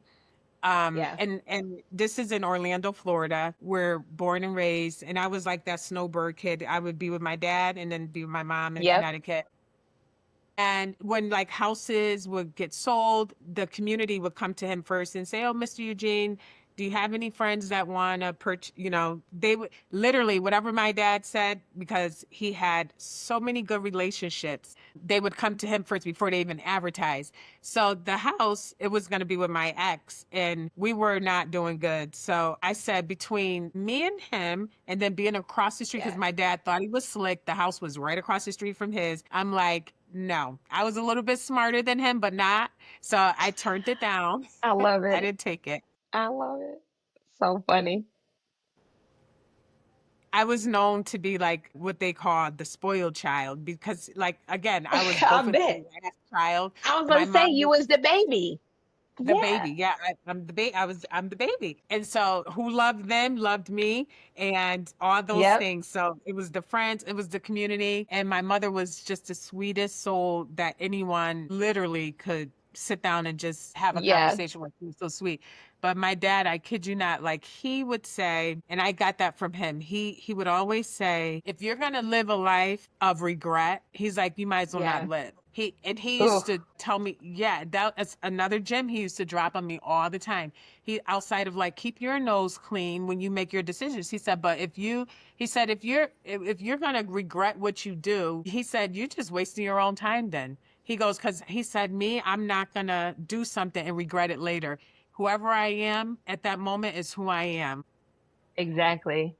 Yeah. And this is in Orlando, Florida. We're born and raised, and I was like that snowbird kid. I would be with my dad and then be with my mom in Yep. Connecticut. And when like houses would get sold, the community would come to him first and say, "Oh, Mr. Eugene, do you have any friends that want to purchase?" They would literally whatever my dad said because he had so many good relationships. They would come to him first before they even advertised. So the house, it was going to be with my ex, and we were not doing good. So I said between me and him, and then being across the street because Yeah. my dad thought he was slick. The house was right across the street from his. I'm like, no, I was a little bit smarter than him, but not. So I turned it down. I love I it. didn't take it. I love it. So funny. I was known to be like what they call the spoiled child because, like, again, I was I both a bet. last child. I was My gonna say mom you was was the baby. the Yeah. baby. Yeah, I'm the baby. I'm the baby. And so who loved them loved me and all those Yep. things. So it was the friends, it was the community. And my mother was just the sweetest soul that anyone literally could sit down and just have a Yeah. conversation with. He was so sweet. But my dad, I kid you not, like he would say, and I got that from him. He would always say, if you're gonna live a life of regret, he's like, you might as well not Yeah. live. He used Ooh. to tell me, yeah, that's another gem he used to drop on me all the time. He outside of like keep your nose clean when you make your decisions. He said, but he said if you're gonna regret what you do, he said you're just wasting your own time then. He goes, because he said, me, I'm not gonna do something and regret it later. Whoever I am at that moment is who I am. Exactly.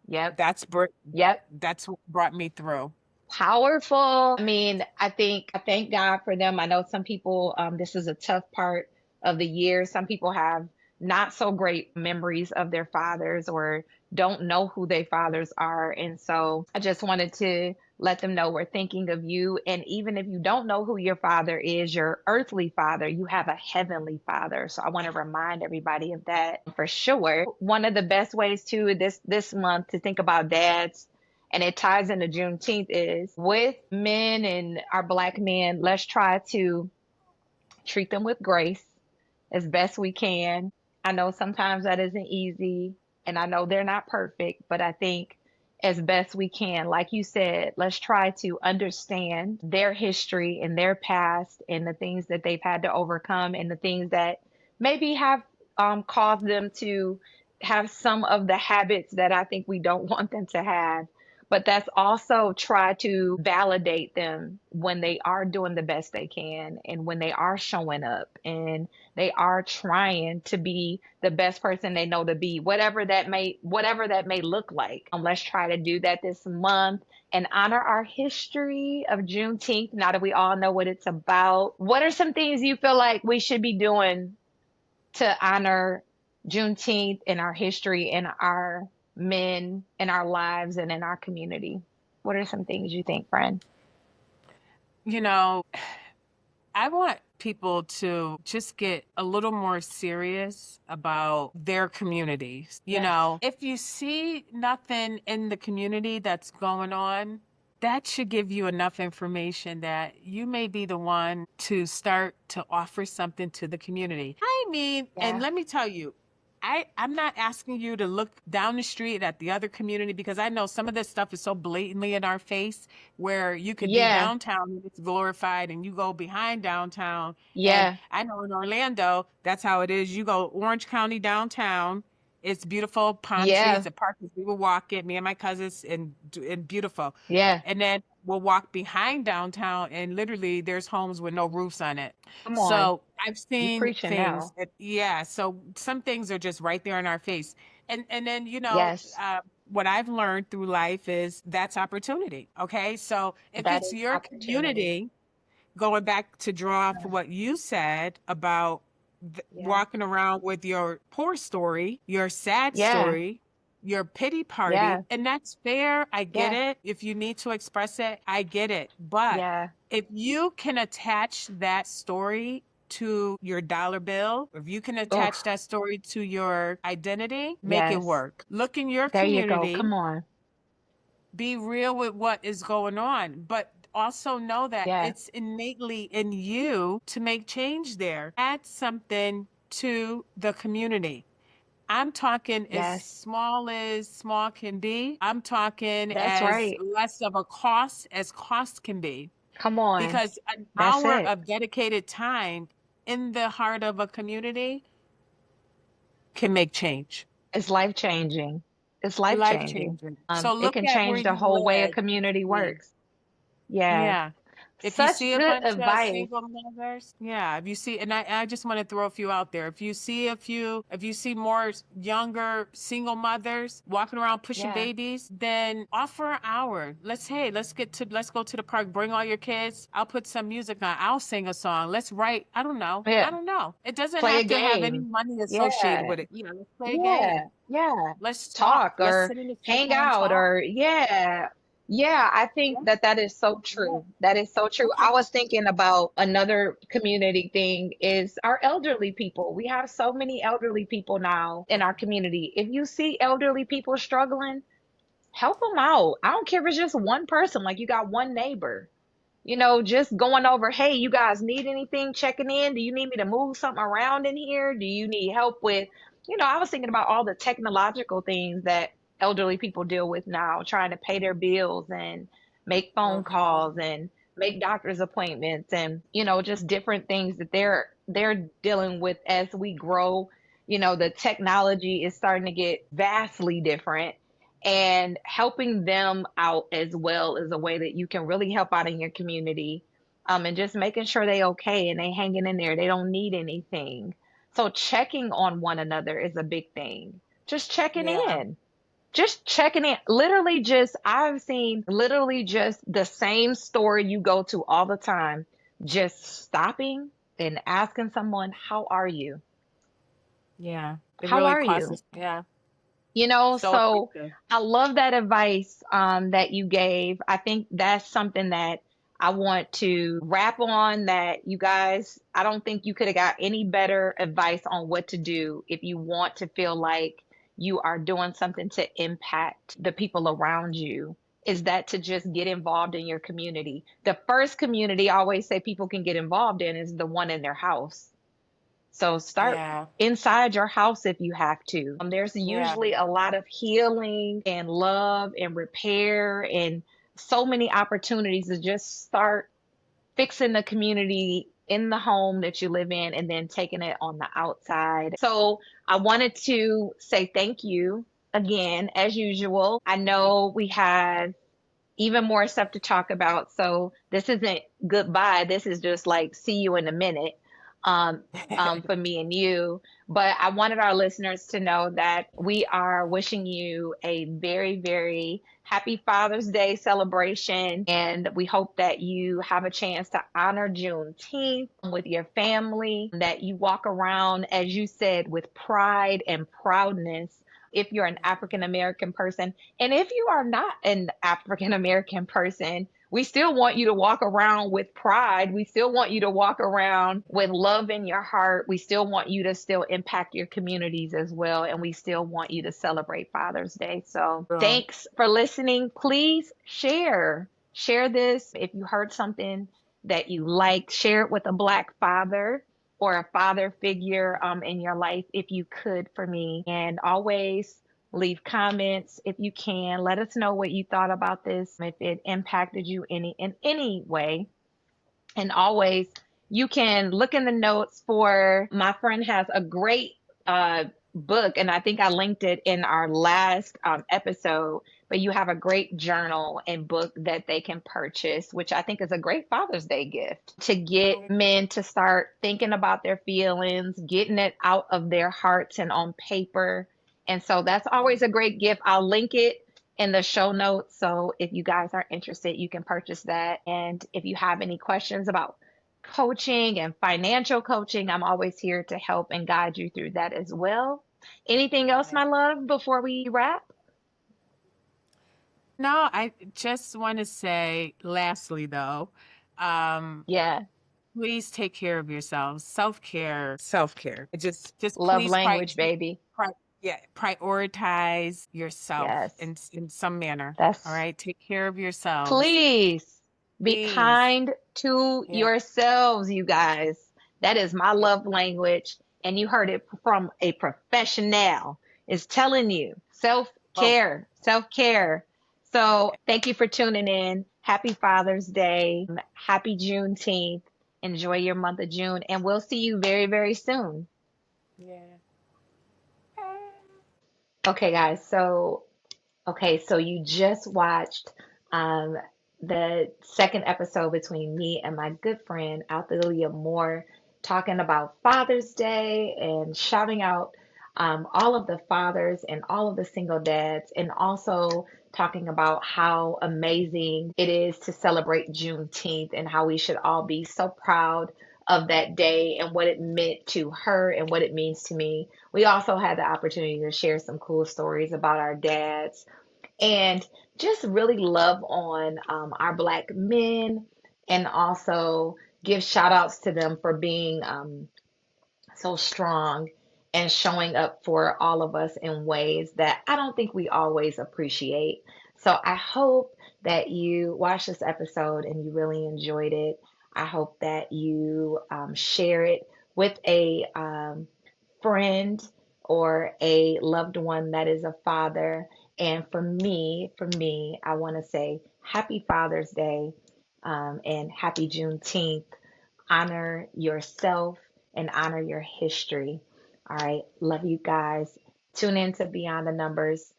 Yep. That's Yep. that's what brought me through. Powerful. I mean, I thank God for them. I know some people, this is a tough part of the year. Some people have not so great memories of their fathers or don't know who their fathers are. And so I just wanted to let them know we're thinking of you. And even if you don't know who your father is, your earthly father, you have a heavenly father. So I want to remind everybody of that for sure. One of the best ways to this month to think about dads, and it ties into Juneteenth, is with men and our Black men, let's try to treat them with grace as best we can. I know sometimes that isn't easy, and I know they're not perfect, but I think as best we can, like you said, let's try to understand their history and their past and the things that they've had to overcome and the things that maybe have caused them to have some of the habits that I think we don't want them to have. but that's also try to validate them when they are doing the best they can and when they are showing up and they are trying to be the best person they know to be, whatever that may look like. Let's try to do that this month and honor our history of Juneteenth now that we all know what it's about. What are some things you feel like we should be doing to honor Juneteenth and our history and our men in our lives and in our community? What are some things you think, friend? You know, I want people to just get a little more serious about their communities. Yes. If you see nothing in the community that's going on, that should give you enough information that you may be the one to start to offer something to the community. I mean, and Yeah. let me tell you, I'm not asking you to look down the street at the other community because I know some of this stuff is so blatantly in our face where you could be Yeah. downtown and it's glorified and you go behind downtown. And Yeah. I know in Orlando, that's how it is. You go Orange County downtown. It's beautiful, palm trees, Yeah. the park is, we will walk it, me and my cousins, and beautiful. Yeah. And then we'll walk behind downtown and literally there's homes with no roofs on it. Come on. So I've You seen preaching things now. that, yeah. So some things are just right there in our face. And then, Yes. what I've learned through life is that's opportunity. Okay. So if That it's is your opportunity. community, going back to draw off what you said about Yeah. walking around with your poor story, your sad Yeah. story, your pity Yeah. party, and that's fair. I get Yeah. it. If you need to express it, I get it. But Yeah. if you can attach that story to your dollar bill, if you can attach Oh, that story to your identity, make it yes. work. Look in your There you go. community, Come on. be real with what is going on, but also know that Yeah. it's innately in you to make change there. Add something to the community. I'm talking Yes. as small can be. I'm talking That's as right. less of a cost as cost can be. Come on. Because an That's hour it. of dedicated time in the heart of a community can make change. It's life changing. It's life Life changing. changing. So It look can at where change the you whole way a live and community see. works. Yeah. Yeah. If you Such see a good bunch of advice. single mothers, yeah, if you see, and I just want to throw a few out there. If you see more younger single mothers walking around pushing Yeah. babies, then offer an hour. Let's go to the park, bring all your kids. I'll put some music on. I'll sing a song. Let's write. I don't know. Yeah. I don't know. It doesn't Play a have to have any game. money associated Yeah. with it. Let's play a Yeah. game. Yeah. Let's talk. Talk Let's or sit in the hang circle and out talk. or yeah. Yeah, I think Yeah, that is so yeah. true. That is so true. Okay. I was thinking about another community thing is our elderly people. We have so many elderly people now in our community. If you see elderly people struggling, help them out. I don't care if it's just one person, like you got one neighbor, just going over, hey, you guys need anything, checking in? Do you need me to move something around in here? Do you need help with, I was thinking about all the technological things that elderly people deal with now, trying to pay their bills and make phone calls Mhm. and make doctor's appointments and, just different things that they're dealing with as we grow. The technology is starting to get vastly different and helping them out as well is a way that you can really help out in your community, and just making sure they okay and they hanging in there, they don't need anything. So checking on one another is a big thing. Just checking Yeah. in, just checking in, literally. Just I've seen literally just the same store you go to all the time, just stopping and asking someone, how are you? Yeah. It How really are you? causes, yeah. So So effective. I love that advice that you gave. I think that's something that I want to wrap on, that you guys, I don't think you could have got any better advice on what to do if you want to feel like you are doing something to impact the people around you. Is that to just get involved in your community? The first community I always say people can get involved in is the one in their house. So start Yeah. inside your house if you have to. There's Yeah. usually a lot of healing and love and repair and so many opportunities to just start fixing the community in the home that you live in and then taking it on the outside. So I wanted to say thank you again, as usual. I know we had even more stuff to talk about. So this isn't goodbye. This is just like see you in a minute um, for me and you. But I wanted our listeners to know that we are wishing you a very, very happy Father's Day celebration. And we hope that you have a chance to honor Juneteenth with your family, that you walk around, as you said, with pride and proudness. If you're an African American person, and if you are not an African American person, we still want you to walk around with pride. We still want you to walk around with love in your heart. We still want you to still impact your communities as well. And we still want you to celebrate Father's Day. So Girl. thanks for listening. Please share. Share this. If you heard something that you liked, share it with a Black father or a father figure in your life if you could for me. And always leave comments if you can. Let us know what you thought about this, if it impacted you in any way. And always, you can look in the notes for my friend has a great book, and I think I linked it in our last episode. But you have a great journal and book that they can purchase, which I think is a great Father's Day gift to get men to start thinking about their feelings, getting it out of their hearts and on paper. And so that's always a great gift. I'll link it in the show notes. So if you guys are interested, you can purchase that. And if you have any questions about coaching and financial coaching, I'm always here to help and guide you through that as well. Anything else, my love, before we wrap? No, I just want to say, lastly, though, um, Yeah. please take care of yourselves. Self-care, self-care. Just Love please language, baby. pri yeah, prioritize yourself Yes. in some manner. All That's right, take care of yourselves, Please be please. kind to Yeah, yourselves, you guys. That is my yeah. love language. And you heard it from a professional is telling you self Oh, care, self care. So thank you for tuning in. Happy Father's Day. Happy Juneteenth. Enjoy your month of June. And we'll see you very, very soon. yeah. Okay, guys. So you just watched um, the second episode between me and my good friend Althilia Moore talking about Father's Day and shouting out all of the fathers and all of the single dads, and also talking about how amazing it is to celebrate Juneteenth and how we should all be so proud of that day and what it meant to her and what it means to me. We also had the opportunity to share some cool stories about our dads and just really love on our Black men and also give shout outs to them for being so strong and showing up for all of us in ways that I don't think we always appreciate. So I hope that you watched this episode and you really enjoyed it. I hope that you share it with a friend or a loved one that is a father. And for me, I want to say happy Father's Day and happy Juneteenth. Honor yourself and honor your history. All right. Love you guys. Tune in to Beyond the Numbers.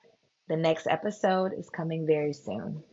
The next episode is coming very soon.